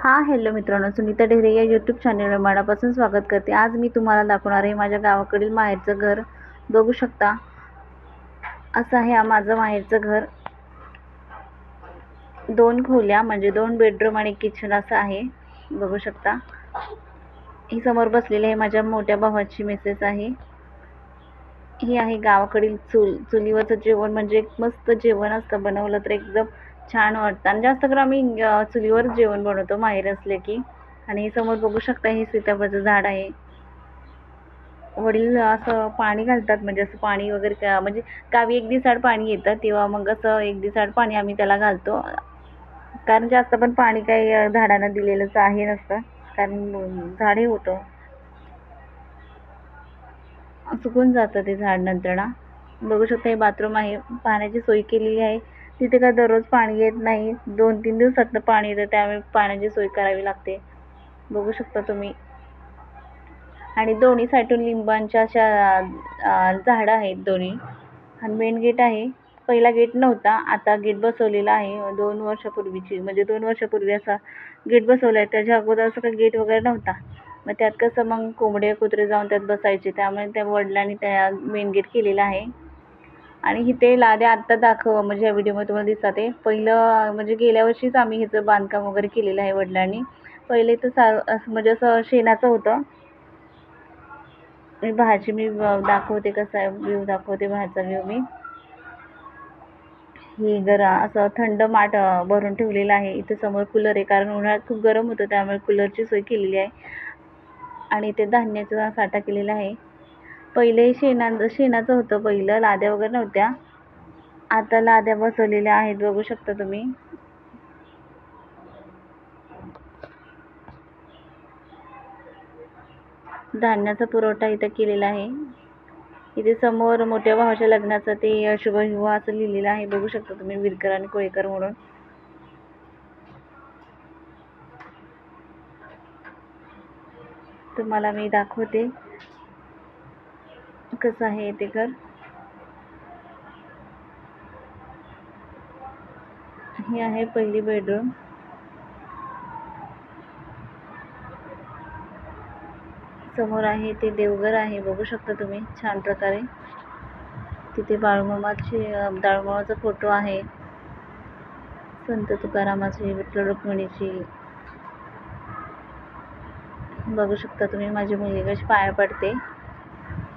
Hello मित्रांनो, सुनीता ढेरे या YouTube चॅनलवर मनापासून स्वागत करते. आज मी तुम्हाला दाखवणार आहे माझ्या गावाकडील माहेरचं घर. बघू शकता, असं आहे माझं माहेरचं घर. 2 खोल्या म्हणजे 2 बेडरूम आणि किचन असं आहे. बघू शकता, ही समोर बसलेली आहे माझ्या मोठ्या भावाची मिसेस आहे. ही आहे गावाकडील चूल. चुलीवरचं जेवण म्हणजे एक मस्त जेवण असतं, बनवलं तर एकदम छान वाटतं. आणि जास्त करून आम्ही चुलीवर जेवण बनवतो माहेर असले की. आणि समोर बघू शकता, हे सीताफळाचं झाड आहे. वडील असं पाणी घालतात, म्हणजे असं पाणी वगैरे म्हणजे गावी 1 दिवसाआड पाणी येतं, तेव्हा मग असं 1 दिवसाआड पाणी आम्ही त्याला घालतो. कारण जास्त पण पाणी काही झाडांना दिलेलंच आहे नसतं, कारण झाडे होतं सुकून जातं ते झाड नंतर ना. बघू शकता, हे बाथरूम आहे. पाण्याची सोय केलेली आहे. तिथे काय दररोज पाणी येत नाही, 2-3 दिवसातनं पाणी येतं, त्यामुळे पाण्याची सोय करावी लागते. बघू शकता तुम्ही. आणि दोन्ही साईडून लिंबांच्या अशा झाडं आहेत दोन्ही. आणि मेन गेट आहे. पहिला गेट नव्हता, आता गेट बसवलेला आहे. 2 वर्षापूर्वीची, म्हणजे 2 वर्षापूर्वी असा गेट बसवला आहे. त्याच्या अगोदर असं काही गेट वगैरे नव्हता. मग त्यात कसं मग कोंबडे कुत्रे जाऊन त्यात बसायचे, त्यामुळे त्या वडिलांनी त्या मेन गेट केलेला आहे. आणि इथे लाद्या आत्ता म्हणजे या व्हिडिओमध्ये तुम्हाला दिसतात आहे. पहिलं म्हणजे गेल्या वर्षीच आम्ही ह्याचं बांधकाम वगैरे केलेलं आहे वडिलांनी. पहिले तर म्हणजे असं शेणाचं होतं. मी दाखवते, कसा आहे व्ह्यू दाखवते बाहेरचा व्ह्यू मी. ही जरा असं थंड माठ भरून ठेवलेलं आहे. इथे समोर कूलर आहे, कारण उन्हाळ्यात खूप गरम होतं, त्यामुळे कूलरची सोय केलेली आहे. आणि इथे धान्याचा साठा केलेला आहे. पहिले शेणाचं होतं पहिलं, लाद्या वगैरे नव्हत्या. आता लाद्या बसवलेल्या आहेत, बघू शकता तुम्ही. धान्याचा पुरवठा इथं केलेला आहे. इथे समोर मोठ्या भावाच्या लग्नाचं ते शुभविवाह असं लिहिलेलं आहे, बघू शकता तुम्ही, विरकर आणि कोळेकर म्हणून. तुम्हाला मी दाखवते कसं आहे ते घर. ही आहे पहिली बेडरूम. समोर आहे ते देवघर आहे, बघू शकता तुम्ही छान प्रकारे. तिथे बाळूमामाचा फोटो आहे, संत तुकारामाची, विठ्ठल रुक्मिणीची. बघू शकता तुम्ही, माझी मुलगी कशी पाया पडते.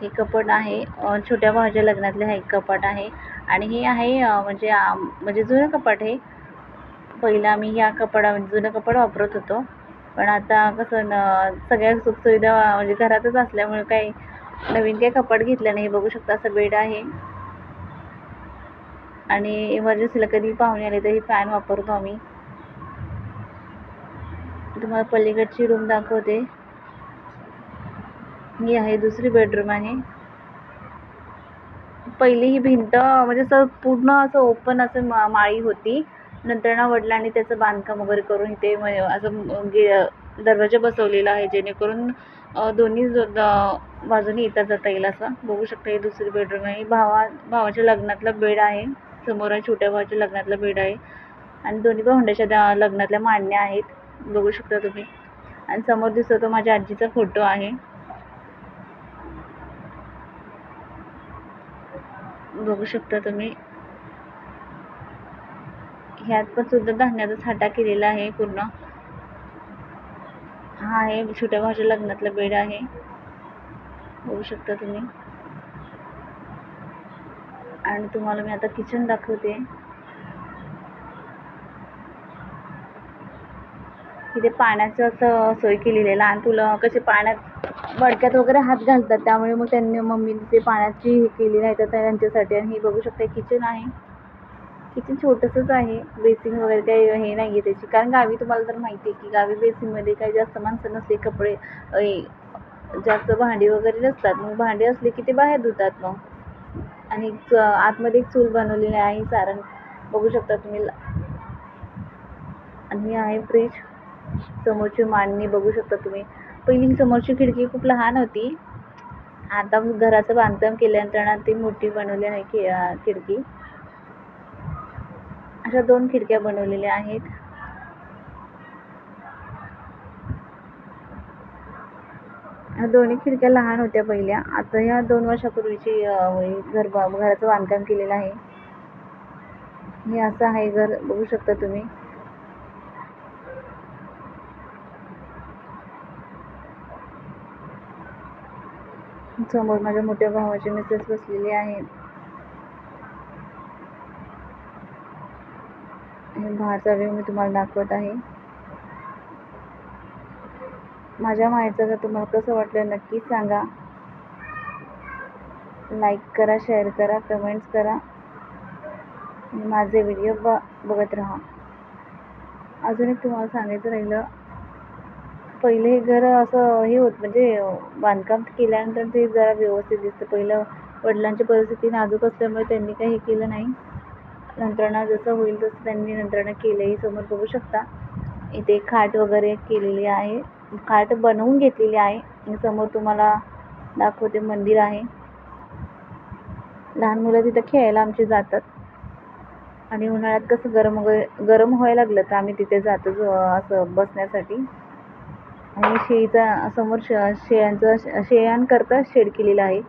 हे कपाट आहे, छोट्या भावाच्या लग्नातले हा एक कपाट आहे. आणि हे आहे म्हणजे जुनं कपाट आहे. पहिलं आम्ही या जुनं कपाट वापरत होतो, पण आता कसं सगळ्या सुखसुविधा म्हणजे घरातच असल्यामुळे काही नवीन काही कपाट घेतलं नाही. बघू शकता, असं बेड आहे. आणि इमर्जन्सीला कधी पाहुणे आले तरी फॅन वापरतो आम्ही. तुम्हाला पलीकडची रूम दाखवते. ही आहे दुसरी बेडरूम आहे. पहिली ही भिंत म्हणजे असं पूर्ण असं ओपन असं माळी होती. नंतर ना वडिलांनी त्याचं बांधकाम वगैरे करून इथे असं दरवाजा बसवलेला आहे, जेणेकरून दोन्ही बाजूनी येता जाता येईल असं. बघू शकता, ही दुसरी बेडरूम आहे. भावाच्या लग्नातला बेड आहे. समोर आहे छोट्या भावाच्या लग्नातला बेड आहे. आणि दोन्ही भावंडाच्या लग्नातल्या मांडण्या आहेत, बघू शकता तुम्ही. आणि समोर दिसतो माझ्या आजीचा फोटो आहे, बघू शकता तुम्ही. ह्यात पण सुद्धा धान्याचा साठा केलेला आहे पूर्ण. हा आहे छोट्या भावाच्या लग्नातला बेड आहे, बघू शकता तुम्ही. आणि तुम्हाला मी आता किचन दाखवते. इथे पाण्याचं असं सोय केलेली आहे. लहान मुलं कसे पाण्यात मडक्यात वगैरे हात घालतात, त्यामुळे मग मम्मीने ते पाण्याची हे केलेली आहे तर त्यांच्यासाठी. आणि हे बघू शकता, किचन आहे. किचन छोटंसंच आहे, बेसिन वगैरे काही हे नाही आहे त्याची, कारण गावी तुम्हाला तर माहिती आहे की गावी बेसिनमध्ये काही जास्त माणसं नसते, कपडे जास्त भांडी वगैरे नसतात. मग भांडी असले की ते बाहेर धुतात मग. आणि आतमध्ये एक चूल बनवलेली आहे, सारण बघू शकता तुम्ही. आणि आहे फ्रीज. समोरची मांडणी बघू शकता तुम्ही. पहिली समोरची खिडकी खूप लहान होती, आता घराचं बांधकाम केल्यानंतर ती मोठी बनवली आहे खिडकी. अशा 2 खिडक्या बनवलेल्या आहेत. दोन्ही खिडक्या लहान होत्या पहिल्या. आता ह्या 2 वर्षापूर्वीची घराचं बांधकाम केलेलं आहे. हे असं आहे घर, बघू शकता तुम्ही. समोर माझ्या मोठ्या भावाची मिसेस बसलेली आहेत. बाहेरचा व्ह्यू मी तुम्हाला दाखवत आहे. माझ्या माहेरचं घर तुम्हाला कसं वाटलं नक्कीच सांगा. लाईक करा, शेअर करा, कमेंट्स करा आणि माझे व्हिडिओ बघत राहा. अजून एक तुम्हाला सांगायचं राहिलं, पहिले हे घर असं हे होत, म्हणजे बांधकाम केल्यानंतर ते जरा व्यवस्थित दिसतं. पहिलं वडिलांची परिस्थिती नाजूक असल्यामुळे त्यांनी काही हे केलं नाही. नंतर जसं होईल तसं त्यांनी नंतर केलंही. समोर बघू शकता इथे खाट वगैरे केलेली आहे, खाट बनवून घेतलेली आहे. आणि समोर तुम्हाला दाखवते मंदिर आहे. लहान मुलं तिथं खेळायला आमची जातात. आणि उन्हाळ्यात कसं गरम व्हायला लागलं तर आम्ही तिथे जातो असं बसण्यासाठी. आणि शेळीचा समोर शेळ्यांकरता शेड केलेला आहे.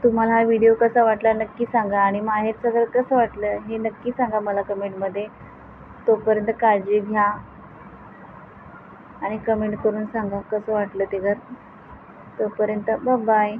तुम्हाला हा व्हिडिओ कसा वाटला नक्की सांगा. आणि माहेरचं घर कसं वाटलं हे नक्की सांगा मला कमेंटमध्ये. तोपर्यंत काळजी घ्या आणि कमेंट करून सांगा कसं वाटलं ते घर. तोपर्यंत बाय.